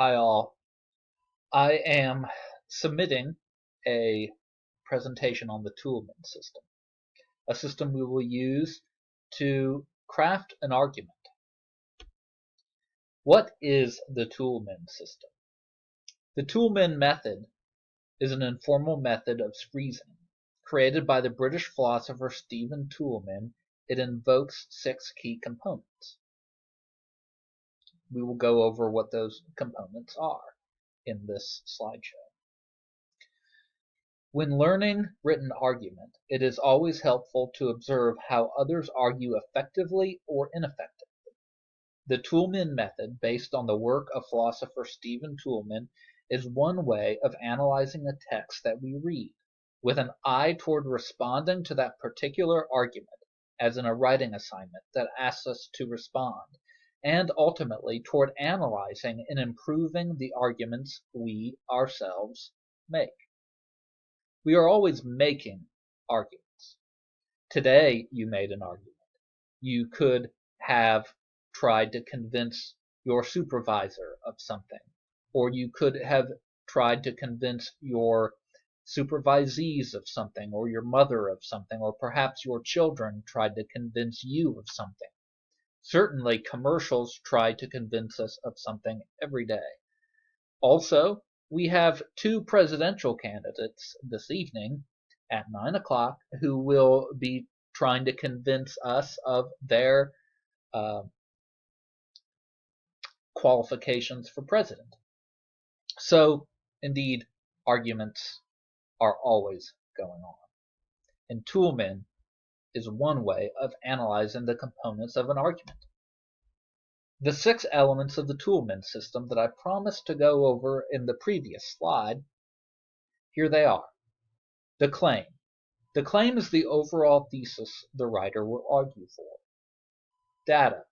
Hi all. I am submitting a presentation on the Toulmin system, a system we will use to craft an argument. What is the Toulmin system? The Toulmin method is an informal method of reasoning created by the British philosopher Stephen Toulmin. It invokes 6 key components. We will go over what those components are in this slideshow. When learning written argument, it is always helpful to observe how others argue effectively or ineffectively. The Toulmin method, based on the work of philosopher Stephen Toulmin, is one way of analyzing a text that we read, with an eye toward responding to that particular argument, as in a writing assignment that asks us to respond, and ultimately toward analyzing and improving the arguments we ourselves make. We are always making arguments. Today you made an argument. You could have tried to convince your supervisor of something, or you could have tried to convince your supervisees of something, or your mother of something, or perhaps your children tried to convince you of something. Certainly commercials try to convince us of something every day. Also, we have 2 presidential candidates this evening at 9 o'clock who will be trying to convince us of their qualifications for president. So, indeed, arguments are always going on. And Toulmin is one way of analyzing the components of an argument. The 6 elements of the Toulmin system that I promised to go over in the previous slide, here they are. The claim. The claim is the overall thesis the writer will argue for. Data.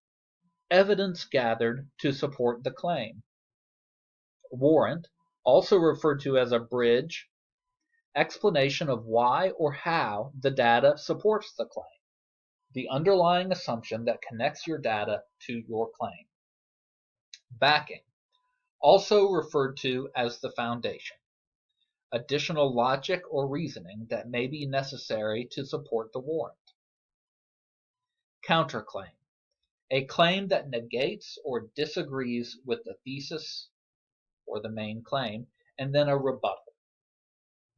Evidence gathered to support the claim. Warrant, also referred to as a bridge, explanation of why or how the data supports the claim. The underlying assumption that connects your data to your claim. Backing, also referred to as the foundation. Additional logic or reasoning that may be necessary to support the warrant. Counterclaim, a claim that negates or disagrees with the thesis or the main claim, and then a rebuttal.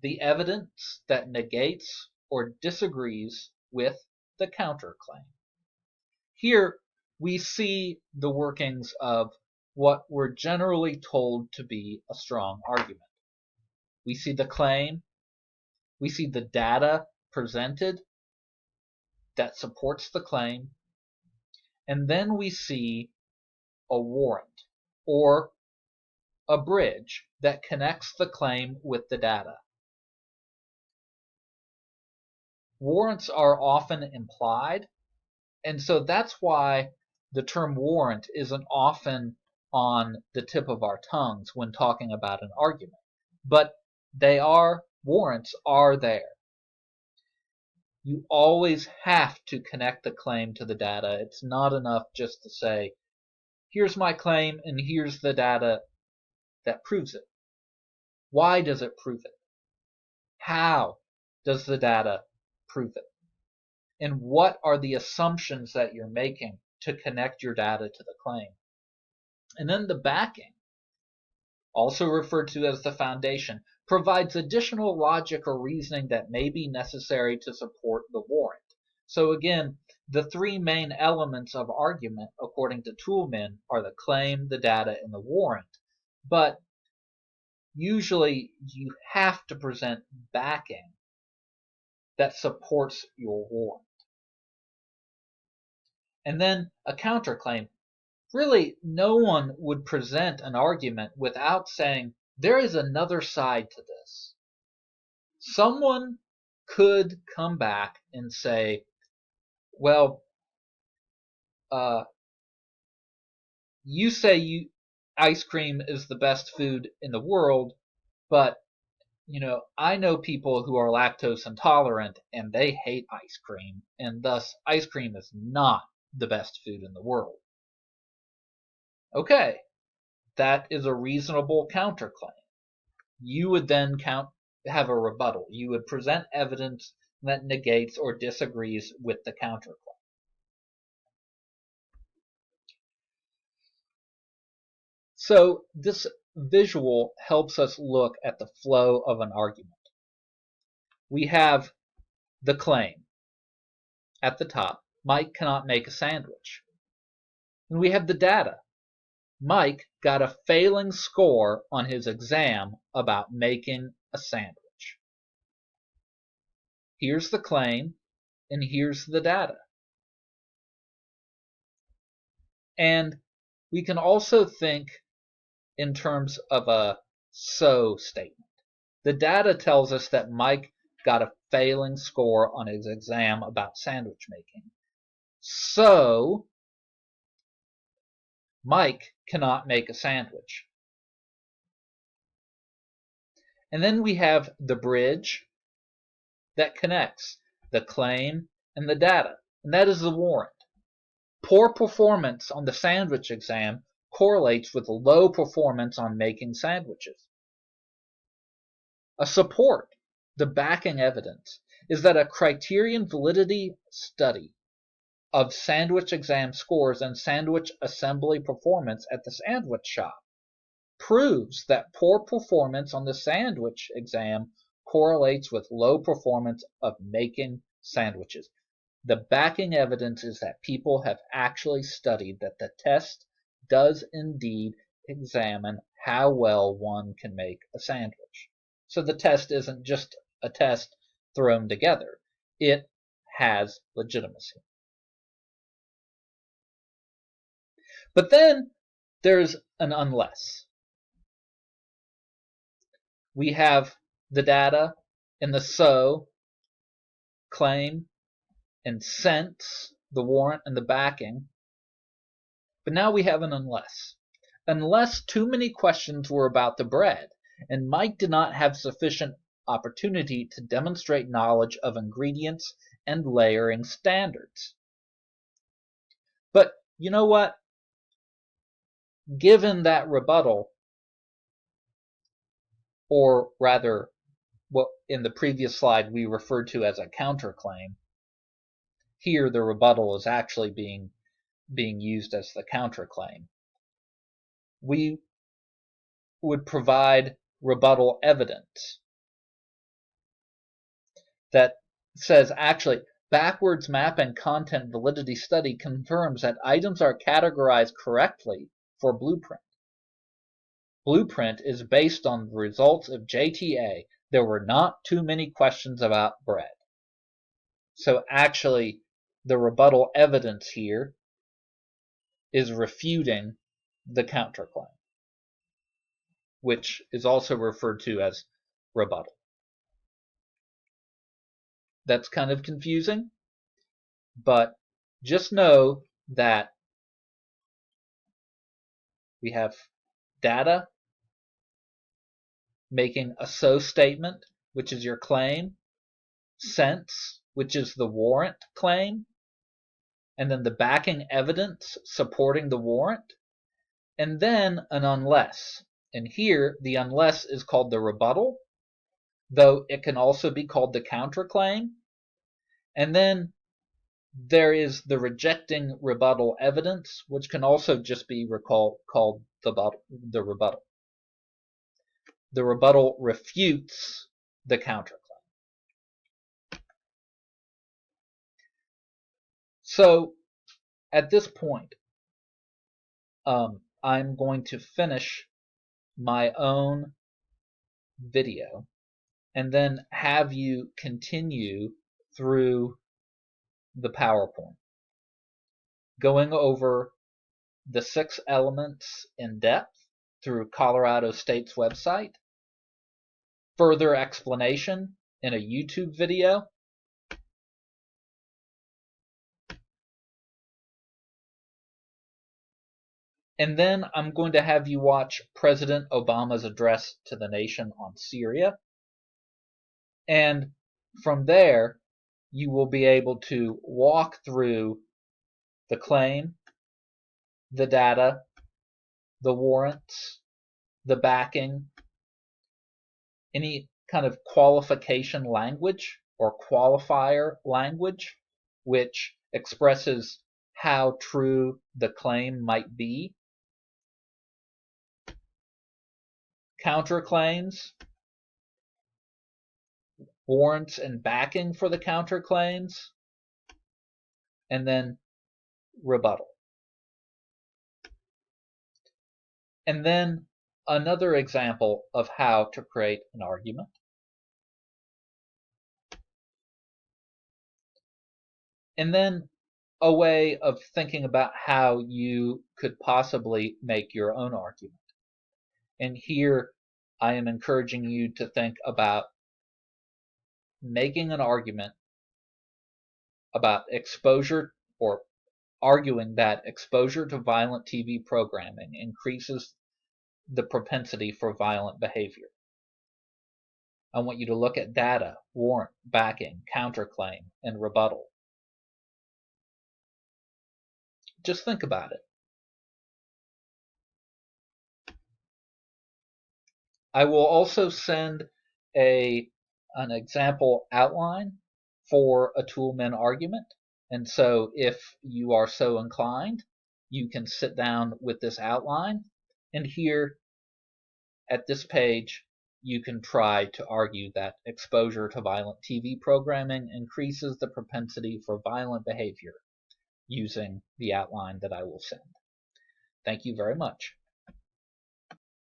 The evidence that negates or disagrees with the counterclaim. Here we see the workings of what we're generally told to be a strong argument. We see the claim, we see the data presented that supports the claim, and then we see a warrant or a bridge that connects the claim with the data. Warrants are often implied, and so that's why the term warrant isn't often on the tip of our tongues when talking about an argument. But warrants are there. You always have to connect the claim to the data. It's not enough just to say, here's my claim and here's the data that proves it. Why does it prove it? How does the data prove it? And what are the assumptions that you're making to connect your data to the claim? And then the backing, also referred to as the foundation, provides additional logic or reasoning that may be necessary to support the warrant. So again, the 3 main elements of argument, according to Toulmin, are the claim, the data, and the warrant. But usually you have to present backing that supports your warrant. And then a counterclaim. Really, no one would present an argument without saying, there is another side to this. Someone could come back and say, well, you say ice cream is the best food in the world, but I know people who are lactose intolerant and they hate ice cream, and thus ice cream is not the best food in the world. Okay, that is a reasonable counterclaim. You would then have a rebuttal. You would present evidence that negates or disagrees with the counterclaim. So this visual helps us look at the flow of an argument. We have the claim at the top. Mike cannot make a sandwich. And we have the data. Mike got a failing score on his exam about making a sandwich. Here's the claim, and here's the data. And we can also think in terms of a so statement. The data tells us that Mike got a failing score on his exam about sandwich making. So Mike cannot make a sandwich. And then we have the bridge that connects the claim and the data, and that is the warrant. Poor performance on the sandwich exam correlates with low performance on making sandwiches. A support, the backing evidence, is that a criterion validity study of sandwich exam scores and sandwich assembly performance at the sandwich shop proves that poor performance on the sandwich exam correlates with low performance of making sandwiches. The backing evidence is that people have actually studied that the test does indeed examine how well one can make a sandwich. So the test isn't just a test thrown together. It has legitimacy. But then there's an unless. We have the data and the so, claim, and sense, the warrant and the backing. But now we have an unless. Unless too many questions were about the bread, and Mike did not have sufficient opportunity to demonstrate knowledge of ingredients and layering standards. But you know what? Given that rebuttal, or rather what in the previous slide we referred to as a counterclaim, here the rebuttal is actually being used as the counterclaim. We would provide rebuttal evidence that says actually backwards mapping content validity study confirms that items are categorized correctly for Blueprint. Blueprint is based on the results of JTA. There were not too many questions about bread. So actually the rebuttal evidence here is refuting the counterclaim, which is also referred to as rebuttal. That's kind of confusing, but just know that we have data making a so statement, which is your claim, sense, which is the warrant claim, and then the backing evidence supporting the warrant, and then an unless. And here the unless is called the rebuttal, though it can also be called the counterclaim. And then there is the rejecting rebuttal evidence, which can also just be called the rebuttal. The rebuttal refutes the counterclaim. So at this point, I'm going to finish my own video and then have you continue through the PowerPoint, going over the 6 elements in depth through Colorado State's website, further explanation in a YouTube video, and then I'm going to have you watch President Obama's address to the nation on Syria. And from there, you will be able to walk through the claim, the data, the warrants, the backing, any kind of qualification language or qualifier language which expresses how true the claim might be. Counterclaims, warrants and backing for the counterclaims, and then rebuttal. And then another example of how to create an argument. And then a way of thinking about how you could possibly make your own argument. And here I am encouraging you to think about making an argument about exposure, or arguing that exposure to violent TV programming increases the propensity for violent behavior. I want you to look at data, warrant, backing, counterclaim, and rebuttal. Just think about it. I will also send an example outline for a Toolmin argument. And so if you are so inclined, you can sit down with this outline, and here at this page, you can try to argue that exposure to violent TV programming increases the propensity for violent behavior using the outline that I will send. Thank you very much.